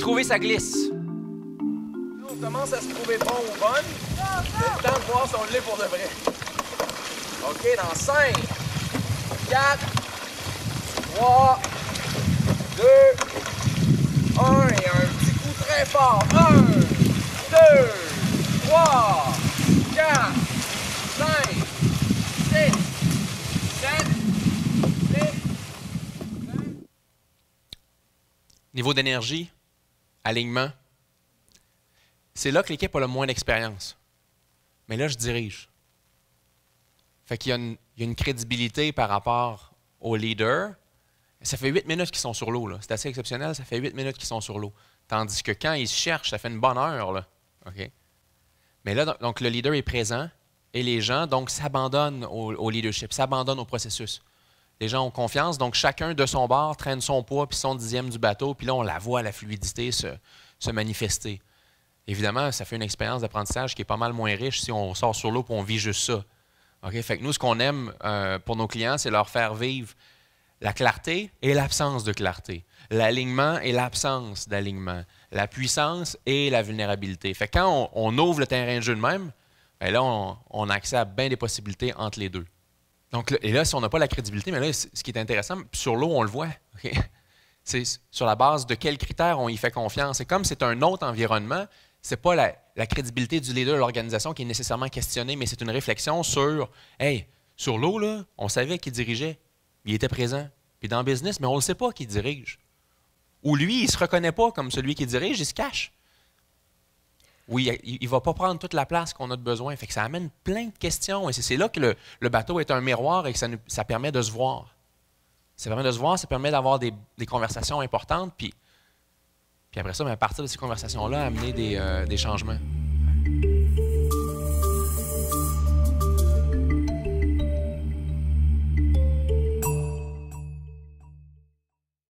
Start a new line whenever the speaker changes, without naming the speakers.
trouver sa glisse.
On commence à se trouver bon ou bonne. C'est le temps de voir si on l'est pour de vrai. OK, dans 5, 4, 3, 2, 1 et un petit coup très fort. 1, 2, 3, 4, 5, 6, 7, 8.
Niveau d'énergie, alignement, c'est là que l'équipe a le moins d'expérience. Mais là, je dirige. Fait qu'il y a une crédibilité par rapport au leader. Ça fait 8 minutes qu'ils sont sur l'eau. C'est assez exceptionnel, ça fait 8 minutes qu'ils sont sur l'eau. Tandis que quand ils se cherchent, ça fait une bonne heure. Là. Okay? Mais là, donc, le leader est présent et les gens donc s'abandonnent au leadership, s'abandonnent au processus. Les gens ont confiance, donc chacun de son bord traîne son poids puis son dixième du bateau, puis là, on la voit, la fluidité se manifester. Évidemment, ça fait une expérience d'apprentissage qui est pas mal moins riche si on sort sur l'eau et on vit juste ça. Okay? Fait que nous, ce qu'on aime pour nos clients, c'est leur faire vivre la clarté et l'absence de clarté, l'alignement et l'absence d'alignement, la puissance et la vulnérabilité. Fait que quand on ouvre le terrain de jeu de même, bien là, on a accès à bien des possibilités entre les deux. Donc, et là, si on n'a pas la crédibilité, mais là, ce qui est intéressant, sur l'eau, on le voit. Okay? C'est sur la base de quels critères on y fait confiance. Et comme c'est un autre environnement, ce n'est pas la crédibilité du leader de l'organisation qui est nécessairement questionnée, mais c'est une réflexion sur, hey, sur l'eau, là, on savait qu'il dirigeait, il était présent. Puis dans le business, mais on ne le sait pas qui dirige. Ou lui, il ne se reconnaît pas comme celui qui dirige, il se cache. Oui, il ne va pas prendre toute la place qu'on a de besoin. Fait que ça amène plein de questions. Et c'est là que le bateau est un miroir et que ça permet de se voir. Ça permet de se voir, ça permet d'avoir des conversations importantes. Puis après ça, à partir de ces conversations-là, amener des changements.